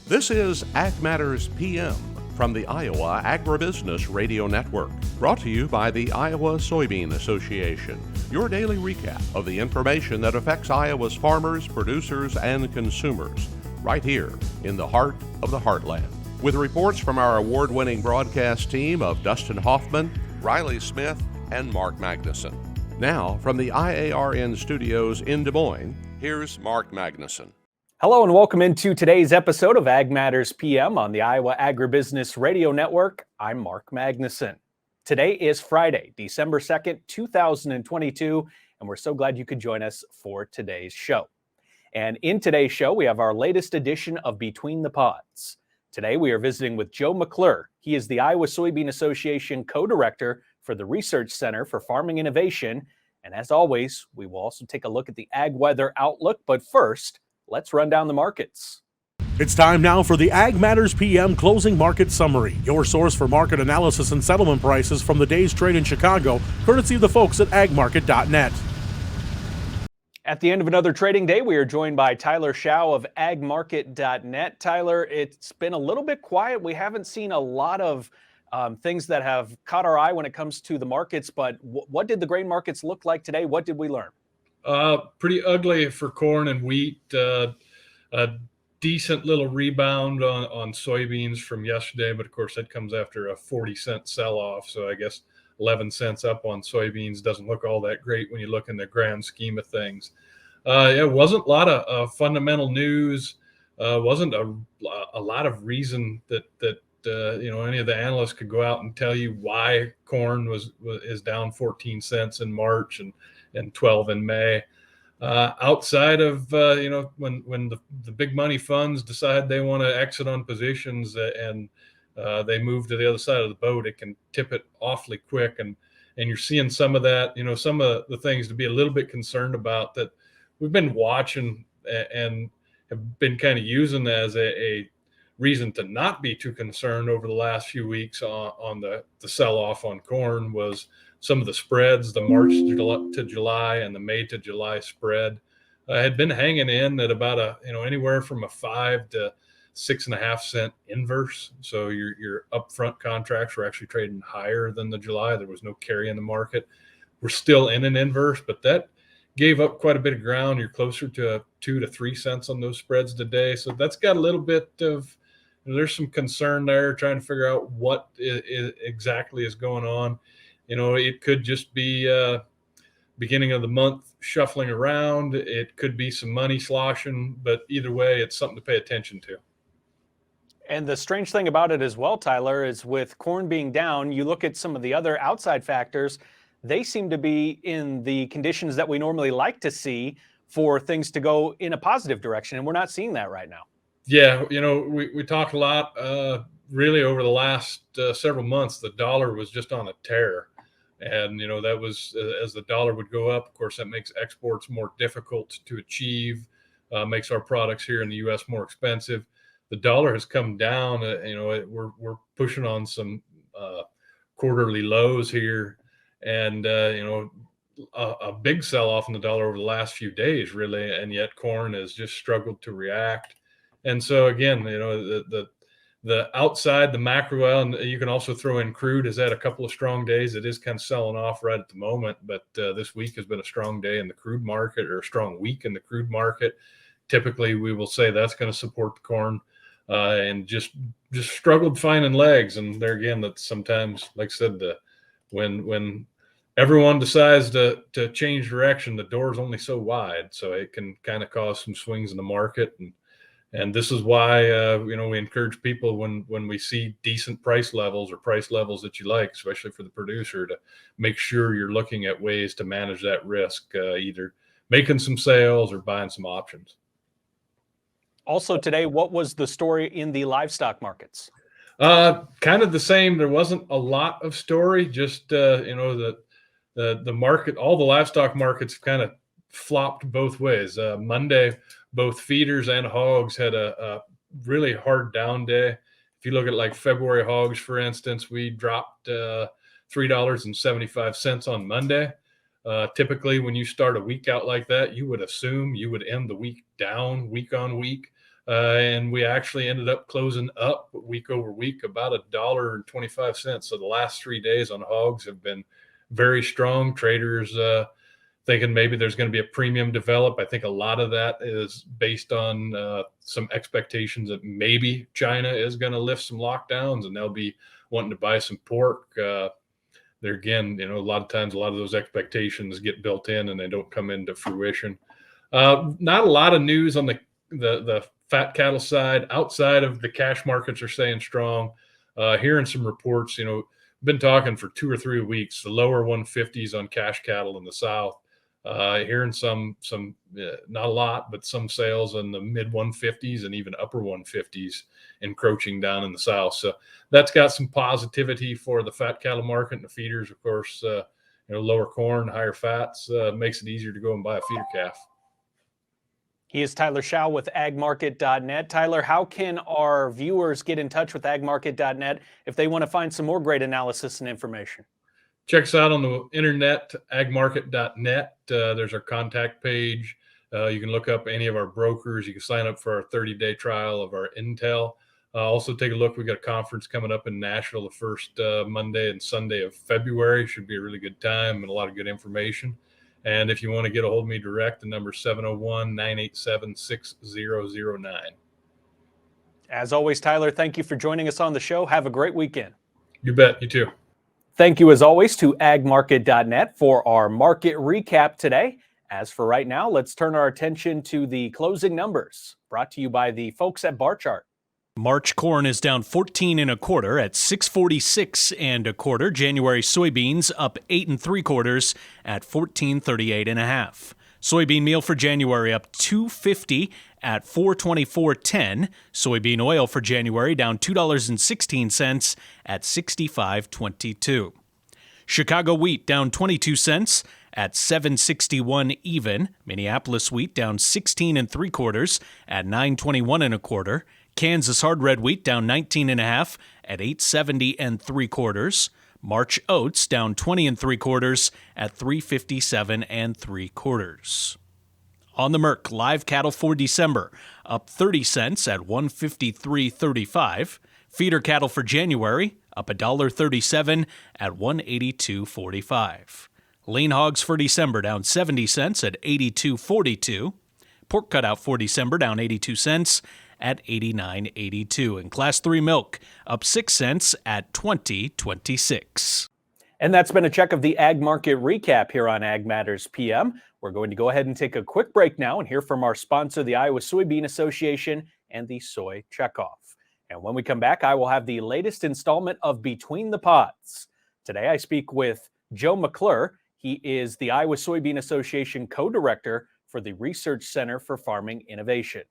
This is Ag Matters PM from the Iowa Agribusiness Radio Network, brought to you by the Iowa Soybean Association, your daily recap of the information that affects Iowa's farmers, producers, and consumers, right here in the heart of the heartland. With reports from our award-winning broadcast team of Dustin Hoffman, Riley Smith, and Mark Magnuson. Now, from the IARN studios in Des Moines, here's Mark Magnuson. Hello and welcome into today's episode of Ag Matters PM on the Iowa Agribusiness Radio Network. I'm Mark Magnuson. Today is Friday, December 2nd, 2022, and we're so glad you could join us for today's show. And in today's show, we have our latest edition of Between the Pods. Today, we are visiting with Joe McClure. He is the Iowa Soybean Association co-director for the Research Center for Farming Innovation. And as always, we will also take a look at the ag weather outlook. But first, let's run down the markets. It's time now for the Ag Matters PM Closing Market Summary, your source for market analysis and settlement prices from the day's trade in Chicago, courtesy of the folks at agmarket.net. At the end of another trading day, we are joined by Tyler Schau of agmarket.net. Tyler, it's been a little bit quiet. We haven't seen a lot of things that have caught our eye when it comes to the markets, but what did the grain markets look like today? What did we learn? Pretty ugly for corn and wheat. A decent little rebound on soybeans from yesterday, but of course that comes after a 40-cent sell-off. So I guess 11 cents up on soybeans doesn't look all that great when you look in the grand scheme of things. It wasn't a lot of fundamental news. Wasn't a lot of reason that any of the analysts could go out and tell you why corn is down 14 cents in March and 12 in May. Outside of when the big money funds decide they want to exit on positions and they move to the other side of the boat, it can tip it awfully quick. And you're seeing some of that, some of the things to be a little bit concerned about that we've been watching and have been kind of using as a reason to not be too concerned over the last few weeks on the sell-off on corn was some of the spreads. The March to July and the May to July spread had been hanging in at about anywhere from a 5 to 6.5 cent inverse. So your upfront contracts were actually trading higher than the July. There was no carry in the market. We're still in an inverse, but that gave up quite a bit of ground. You're closer to 2 to 3 cents on those spreads today. So that's got a little bit of, there's some concern there trying to figure out what exactly is going on. It could just be beginning of the month shuffling around. It could be some money sloshing, but either way, it's something to pay attention to. And the strange thing about it as well, Tyler, is with corn being down, you look at some of the other outside factors, they seem to be in the conditions that we normally like to see for things to go in a positive direction, and we're not seeing that right now. Yeah, we talked a lot really over the last several months. The dollar was just on a tear. And, that was as the dollar would go up, of course, that makes exports more difficult to achieve, makes our products here in the U.S. more expensive. The dollar has come down. We're pushing on some quarterly lows here. And, a big sell off in the dollar over the last few days, really. And yet corn has just struggled to react. And so, again, the outside, the macro oil, and you can also throw in crude, has had a couple of strong days. It is kind of selling off right at the moment, but this week has been a strong day in the crude market, or a strong week in the crude market. Typically, we will say that's going to support the corn, and just struggled finding legs. And there again, that's sometimes, like I said, when everyone decides to change direction, the door is only so wide, so it can kind of cause some swings in the market. And this is why, we encourage people when we see decent price levels or price levels that you like, especially for the producer, to make sure you're looking at ways to manage that risk, either making some sales or buying some options. Also today, what was the story in the livestock markets? Kind of the same. There wasn't a lot of story, just, the market, all the livestock markets kind of flopped both ways. Monday, both feeders and hogs had a really hard down day. If you look at like February hogs, for instance, we dropped $3.75 on Monday. Typically, when you start a week out like that, you would assume you would end the week down week on week. and we actually ended up closing up week over week about $1.25. So the last 3 days on hogs have been very strong. Traders thinking maybe there's going to be a premium develop. I think a lot of that is based on some expectations that maybe China is going to lift some lockdowns and they'll be wanting to buy some pork. There again, a lot of times, a lot of those expectations get built in and they don't come into fruition. Not a lot of news on the fat cattle side outside of the cash markets are staying strong. Hearing some reports, been talking for 2 or 3 weeks, the lower 150s on cash cattle in the South. Hearing some not a lot, but some sales in the mid 150s and even upper 150s encroaching down in the South. So that's got some positivity for the fat cattle market and the feeders. Of course, lower corn, higher fats makes it easier to go and buy a feeder calf. He is Tyler Schau with agmarket.net. Tyler, how can our viewers get in touch with agmarket.net if they want to find some more great analysis and information? Check us out on the internet, agmarket.net. There's our contact page. You can look up any of our brokers. You can sign up for our 30-day trial of our Intel. Also take a look. We've got a conference coming up in Nashville the first Monday and Sunday of February. Should be a really good time and a lot of good information. And if you want to get a hold of me direct, the number is 701-987-6009. As always, Tyler, thank you for joining us on the show. Have a great weekend. You bet. You too. Thank you, as always, to agmarket.net for our market recap today. As for right now, let's turn our attention to the closing numbers, brought to you by the folks at Bar Chart. March corn is down 14 1/4 at 646 1/4. January soybeans up 8 3/4 at 1438 1/2. Soybean meal for January up $2.50 at $424.10. Soybean oil for January down $2.16 at $65.22. Chicago wheat down 22 cents at $7.61 even. Minneapolis wheat down 16 3/4 at $9.21 1/4. Kansas hard red wheat down 19 1/2 at $8.70 3/4. March oats down 20 3/4 at $3.57 3/4. On the Merc, live cattle for December up 30 cents at $153.35. Feeder cattle for January up $1.37 at $182.45. Lean hogs for December down 70 cents at $82.42. Pork cutout for December down 82 cents at $89.82. And Class 3 milk up 6 cents at $20.26. And that's been a check of the Ag Market Recap here on Ag Matters PM. We're going to go ahead and take a quick break now and hear from our sponsor, the Iowa Soybean Association and the Soy Checkoff. And when we come back, I will have the latest installment of Between the Pods. Today, I speak with Joe McClure. He is the Iowa Soybean Association co-director for the Research Center for Farming Innovation.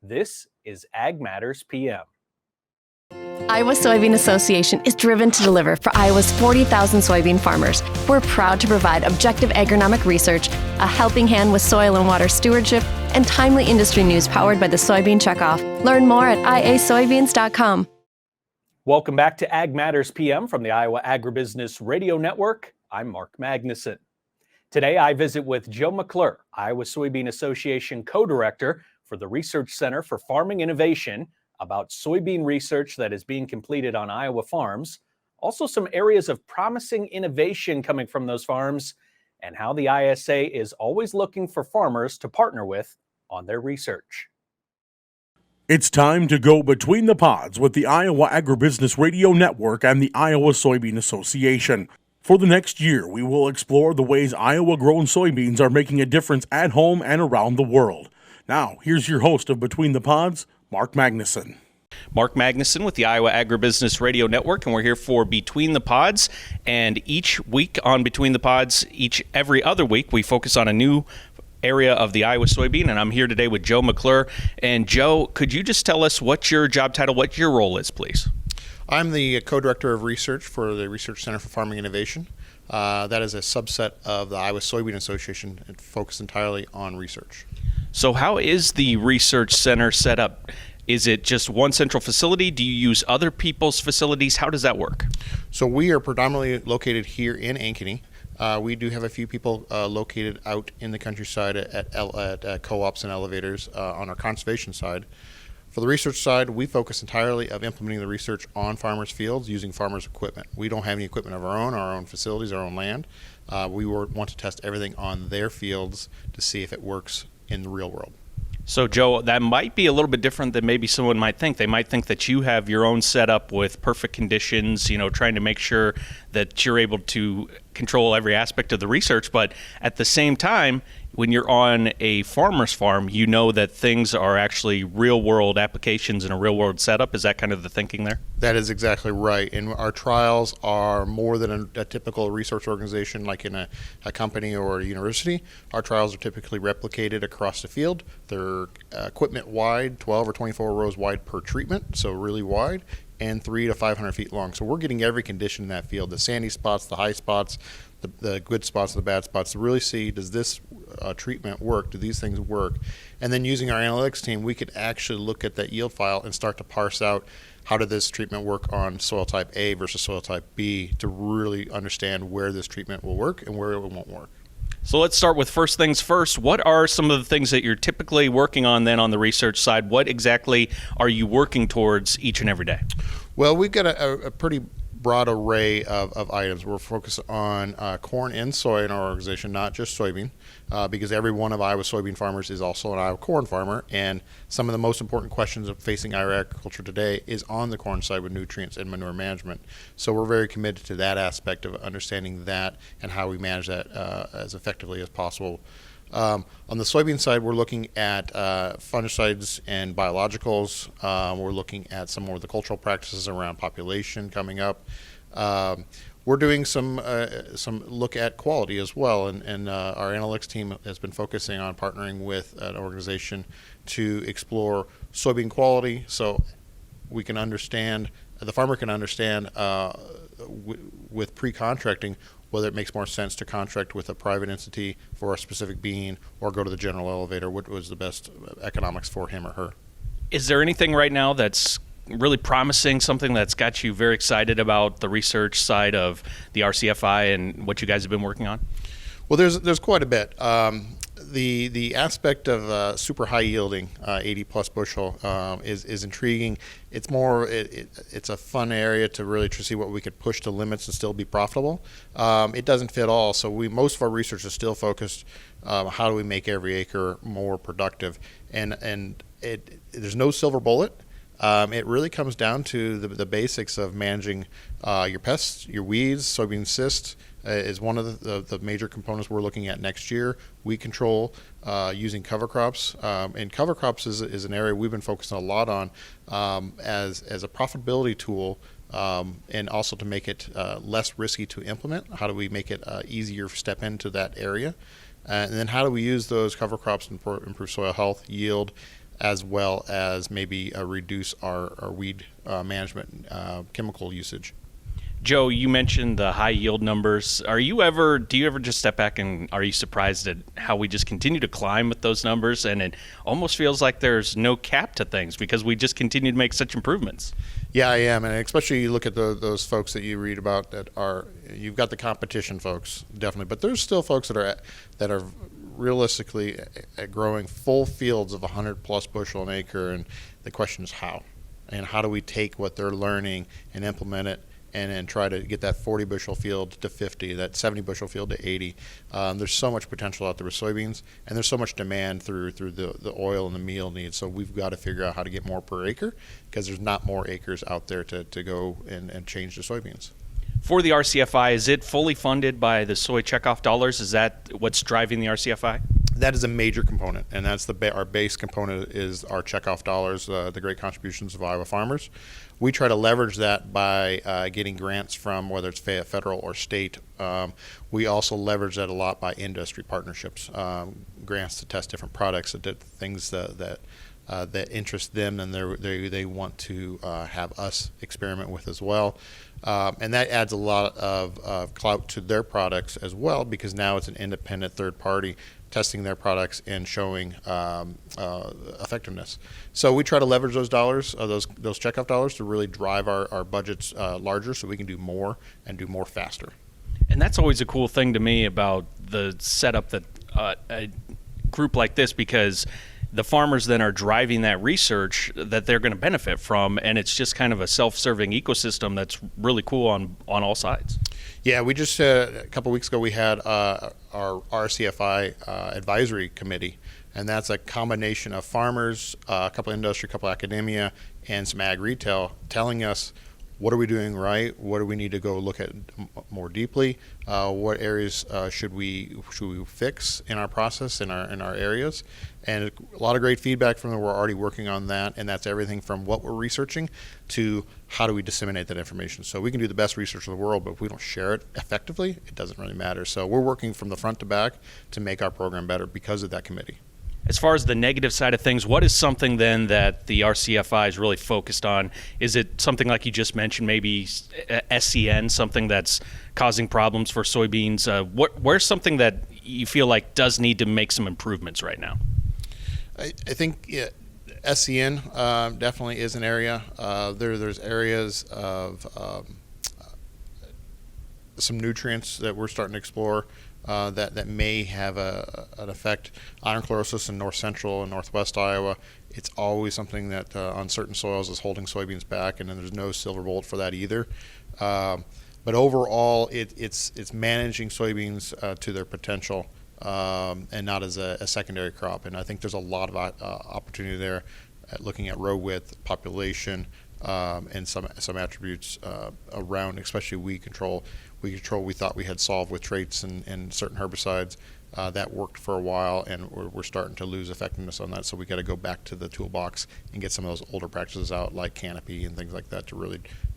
This is Ag Matters PM. Iowa Soybean Association is driven to deliver for Iowa's 40,000 soybean farmers. We're proud to provide objective agronomic research, a helping hand with soil and water stewardship, and timely industry news powered by the Soybean Checkoff. Learn more at iasoybeans.com. Welcome back to Ag Matters PM from the Iowa Agribusiness Radio Network. I'm Mark Magnuson. Today, I visit with Joe McClure, Iowa Soybean Association co-director for the Research Center for Farming Innovation, about soybean research that is being completed on Iowa farms, also some areas of promising innovation coming from those farms, and how the ISA is always looking for farmers to partner with on their research. It's time to go between the pods with the Iowa Agribusiness Radio Network and the Iowa Soybean Association. For the next year, we will explore the ways Iowa-grown soybeans are making a difference at home and around the world. Now, here's your host of Between the Pods, Mark Magnuson. Mark Magnuson with the Iowa Agribusiness Radio Network, and we're here for Between the Pods. And each week on Between the Pods, every other week, we focus on a new area of the Iowa soybean, and I'm here today with Joe McClure. And Joe, could you just tell us what your job title, what your role is, please? I'm the co-director of research for the Research Center for Farming Innovation. That is a subset of the Iowa Soybean Association and focused entirely on research. So how is the Research Center set up? Is it just one central facility? Do you use other people's facilities? How does that work? So we are predominantly located here in Ankeny. We do have a few people located out in the countryside at co-ops and elevators on our conservation side. For the research side, we focus entirely of implementing the research on farmers' fields using farmers' equipment. We don't have any equipment of our own facilities, our own land. We want to test everything on their fields to see if it works in the real world. So, Joe, that might be a little bit different than maybe someone might think. They might think that you have your own setup with perfect conditions, trying to make sure that you're able to control every aspect of the research. But at the same time, when you're on a farmer's farm, you know that things are actually real-world applications in a real-world setup. Is that kind of the thinking there? That is exactly right. And our trials are more than a typical research organization like in a company or a university. Our trials are typically replicated across the field. They're equipment wide, 12 or 24 rows wide per treatment, so really wide, and 300 to 500 feet long. So we're getting every condition in that field, the sandy spots, the high spots, the good spots, the bad spots, to really see, does this treatment work? Do these things work? And then using our analytics team, we could actually look at that yield file and start to parse out, how did this treatment work on soil type A versus soil type B, to really understand where this treatment will work and where it won't work. So let's start with first things first. What are some of the things that you're typically working on then on the research side? What exactly are you working towards each and every day? Well, we've got a pretty broad array of items. We're focused on corn and soy in our organization, not just soybean, because every one of Iowa soybean farmers is also an Iowa corn farmer, and some of the most important questions of facing Iowa agriculture today is on the corn side with nutrients and manure management. So we're very committed to that aspect of understanding that and how we manage that as effectively as possible. On the soybean side, we're looking at fungicides and biologicals. We're looking at some more of the cultural practices around population coming up. We're doing some look at quality as well, and our analytics team has been focusing on partnering with an organization to explore soybean quality, so we can understand, the farmer can understand with pre-contracting whether it makes more sense to contract with a private entity for a specific bean or go to the general elevator, what was the best economics for him or her. Is there anything right now that's really promising, something that's got you very excited about the research side of the RCFI and what you guys have been working on? Well, there's quite a bit. The aspect of super high yielding, 80 plus bushel, is intriguing. It's more it's a fun area to see what we could push to limits and still be profitable. It doesn't fit all, so most of our research is still focused. How do we make every acre more productive? And there's no silver bullet. It really comes down to the basics of managing your pests, your weeds. Soybean cyst is one of the major components we're looking at next year. Weed control using cover crops, and cover crops is an area we've been focusing a lot on as a profitability tool, and also to make it less risky to implement. How do we make it easier to step into that area? And then how do we use those cover crops to improve soil health, yield, as well as maybe reduce our weed management chemical usage. Joe, you mentioned the high yield numbers. Do you ever just step back and are you surprised at how we just continue to climb with those numbers? And it almost feels like there's no cap to things because we just continue to make such improvements. Yeah, I am. And especially you look at those folks that you read about you've got the competition folks, definitely. But there's still folks that are realistically growing full fields of 100 plus bushel an acre. And the question is how? And how do we take what they're learning and implement it? And then try to get that 40 bushel field to 50, that 70 bushel field to 80. There's so much potential out there with soybeans, and there's so much demand through the oil and the meal needs. So we've got to figure out how to get more per acre because there's not more acres out there to go and change the soybeans. For the RCFI, is it fully funded by the soy checkoff dollars? Is that what's driving the RCFI? That is a major component, and that's our base component is our checkoff dollars, the great contributions of Iowa farmers. We try to leverage that by getting grants from whether it's federal or state. We also leverage that a lot by industry partnerships, grants to test different products, things that interest them and they want to have us experiment with as well. And that adds a lot of clout to their products as well because now it's an independent third party testing their products and showing effectiveness. So we try to leverage those dollars, those checkoff dollars, to really drive our budgets larger so we can do more and do more faster. And that's always a cool thing to me about the setup that a group like this because the farmers then are driving that research that they're going to benefit from, and it's just kind of a self-serving ecosystem that's really cool on all sides. Yeah, we just a couple weeks ago we had our RCFI advisory committee, and that's a combination of farmers, a couple industry, a couple academia, and some ag retail telling us what are we doing right, what do we need to go look at more deeply, what areas should we fix in our process in our areas, and a lot of great feedback from them. We're already working on that, and that's everything from what we're researching to how do we disseminate that information. So we can do the best research in the world, but if we don't share it effectively, it doesn't really matter. So we're working from the front to back to make our program better because of that committee. As far as the negative side of things, what is something then that the RCFI is really focused on? Is it something like you just mentioned, maybe SCN, something that's causing problems for soybeans? Where's something that you feel like does need to make some improvements right now? I think SCN definitely is an area. There's areas of some nutrients that we're starting to explore that may have an effect. Iron chlorosis in north central and northwest Iowa, it's always something that on certain soils is holding soybeans back, and then there's no silver bullet for that either. But overall, it's managing soybeans to their potential and not as a secondary crop. And I think there's a lot of opportunity there at looking at row width, population, and some attributes around, especially weed control. Weed control we thought we had solved with traits and certain herbicides. That worked for a while, and we're starting to lose effectiveness on that. So we got to go back to the toolbox and get some of those older practices out, like canopy and things like that, to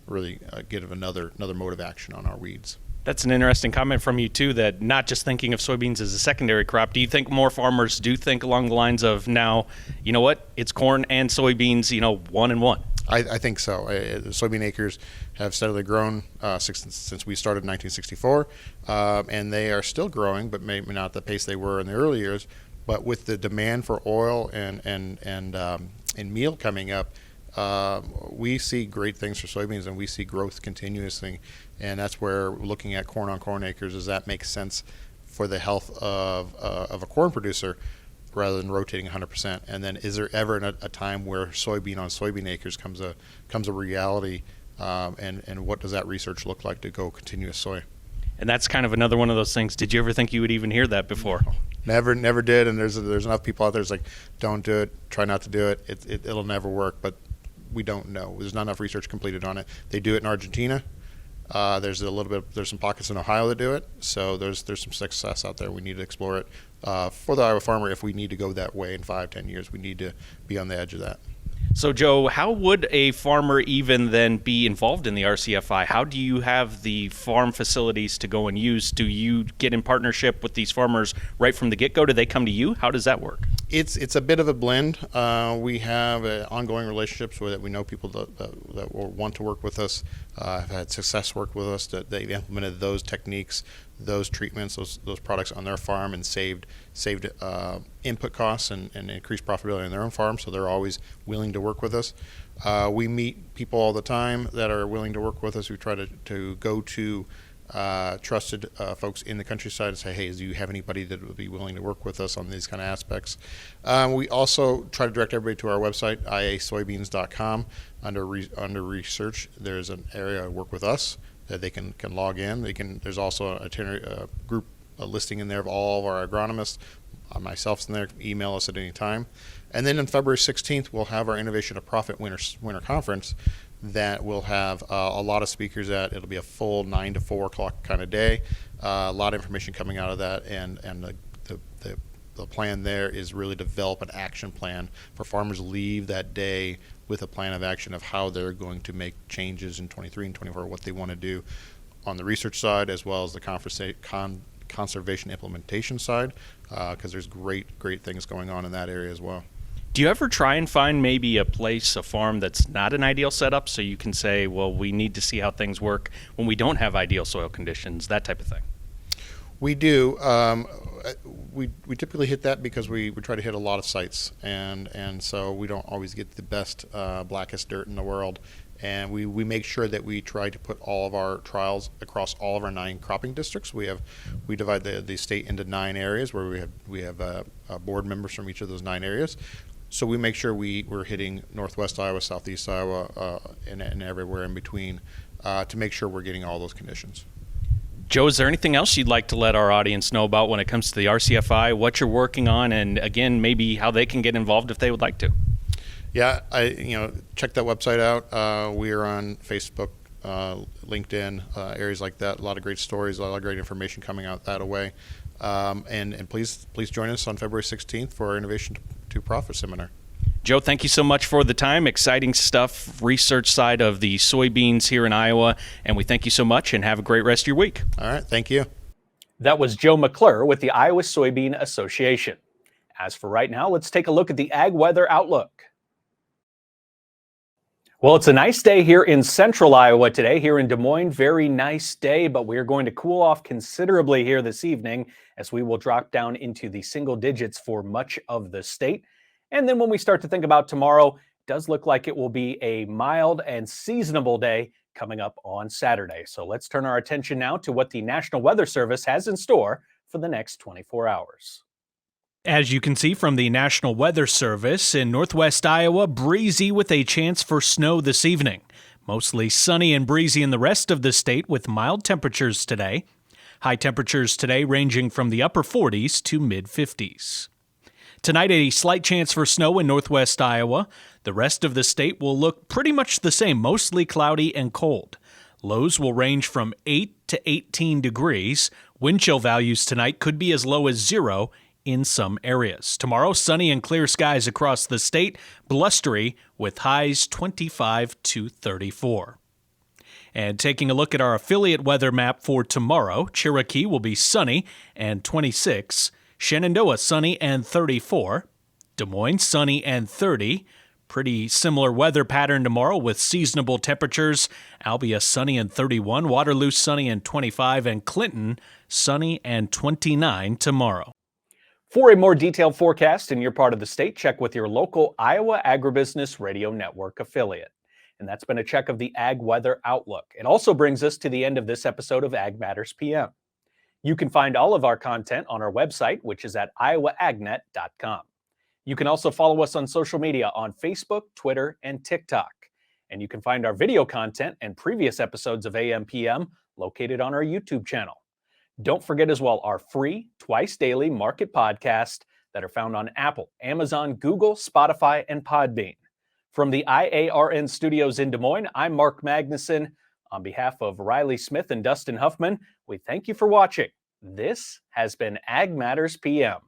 really get another mode of action on our weeds. That's an interesting comment from you too, that not just thinking of soybeans as a secondary crop. Do you think more farmers do think along the lines of now, you know what, it's corn and soybeans, 1 and 1? I think so. Soybean acres have steadily grown since we started in 1964, and they are still growing, but maybe not the pace they were in the early years. But with the demand for oil and meal coming up, we see great things for soybeans, and we see growth continuously. And that's where looking at corn on corn acres, does that make sense for the health of a corn producer, rather than rotating 100%? And then is there ever a time where soybean on soybean acres comes a reality, and what does that research look like to go continuous soy? And that's kind of another one of those things. Did you ever think you would even hear that before? Never did. And there's enough people out there that's like, don't do it, try not to do it. It'll never work. But we don't know. There's not enough research completed on it. They do it in Argentina. There's some pockets in Ohio that do it. So there's some success out there. We need to explore it. For the Iowa farmer, if we need to go that way in 5-10 years, we need to be on the edge of that. So, Joe, how would a farmer even then be involved in the RCFI? How do you have the farm facilities to go and use? Do you get in partnership with these farmers right from the get-go? Do they come to you? How does that work? It's a bit of a blend. We have ongoing relationships with it. We know people that will want to work with us, have had success work with us, that they've implemented those techniques, those treatments, those products on their farm, and saved input costs and increased profitability on their own farm. So they're always willing to work with us. We meet people all the time that are willing to work with us. We try to go to trusted folks in the countryside and say, hey, do you have anybody that would be willing to work with us on these kind of aspects? We also try to direct everybody to our website, iasoybeans.com. Under research, there's an area work with us that they can log in. There's also a group listing in there of all of our agronomists. Myself's in there. Email us at any time. And then on February 16th, we'll have our Innovation to Profit Winter Conference that will have a lot of speakers at. It'll be a full 9 to 4 o'clock kind of day. A lot of information coming out of that, and the plan there is really develop an action plan for farmers to leave that day with a plan of action of how they're going to make changes in 23 and 24, what they want to do on the research side as well as the conservation implementation side, because there's great things going on in that area as well. Do you ever try and find maybe a farm that's not an ideal setup, so you can say, well, we need to see how things work when we don't have ideal soil conditions, that type of thing? We do. We typically hit that because we try to hit a lot of sites, and so we don't always get the best, blackest dirt in the world. And we make sure that we try to put all of our trials across all of our 9 cropping districts. We divide the state into 9 areas where we have board members from each of those 9 areas. So we make sure we're hitting Northwest Iowa, Southeast Iowa, and everywhere in between to make sure we're getting all those conditions. Joe, is there anything else you'd like to let our audience know about when it comes to the RCFI, what you're working on, and again, maybe how they can get involved if they would like to? Yeah, check that website out. We are on Facebook, LinkedIn, areas like that. A lot of great stories, a lot of great information coming out that way. And please join us on February 16th for our Innovation to Profit seminar. Joe, thank you so much for the time. Exciting stuff, research side of the soybeans here in Iowa. And we thank you so much and have a great rest of your week. All right. Thank you. That was Joe McClure with the Iowa Soybean Association. As for right now, let's take a look at the ag weather outlook. Well, it's a nice day here in central Iowa today, here in Des Moines. Very nice day, but we are going to cool off considerably here this evening as we will drop down into the single digits for much of the state. And then when we start to think about tomorrow, it does look like it will be a mild and seasonable day coming up on Saturday. So let's turn our attention now to what the National Weather Service has in store for the next 24 hours. As you can see from the National Weather Service, in northwest Iowa, breezy with a chance for snow this evening. Mostly sunny and breezy in the rest of the state with mild temperatures today. High temperatures today ranging from the upper 40s to mid-50s. Tonight, a slight chance for snow in northwest Iowa. The rest of the state will look pretty much the same, mostly cloudy and cold. Lows will range from 8 to 18 degrees. Wind chill values tonight could be as low as 0 in some areas. Tomorrow, sunny and clear skies across the state, blustery with highs 25 to 34. And taking a look at our affiliate weather map for tomorrow, Cherokee will be sunny and 26. Shenandoah, sunny and 34. Des Moines, sunny and 30. Pretty similar weather pattern tomorrow with seasonable temperatures. Albia, sunny and 31. Waterloo, sunny and 25. And Clinton, sunny and 29 tomorrow. For a more detailed forecast in your part of the state, check with your local Iowa Agribusiness Radio Network affiliate. And that's been a check of the Ag Weather Outlook. It also brings us to the end of this episode of Ag Matters PM. You can find all of our content on our website, which is at iowaagnet.com. You can also follow us on social media on Facebook, Twitter, and TikTok. And you can find our video content and previous episodes of AMPM located on our YouTube channel. Don't forget as well our free twice daily market podcast that are found on Apple, Amazon, Google, Spotify, and Podbean. From the IARN studios in Des Moines, I'm Mark Magnuson. On behalf of Riley Smith and Dustin Huffman, we thank you for watching. This has been Ag Matters PM.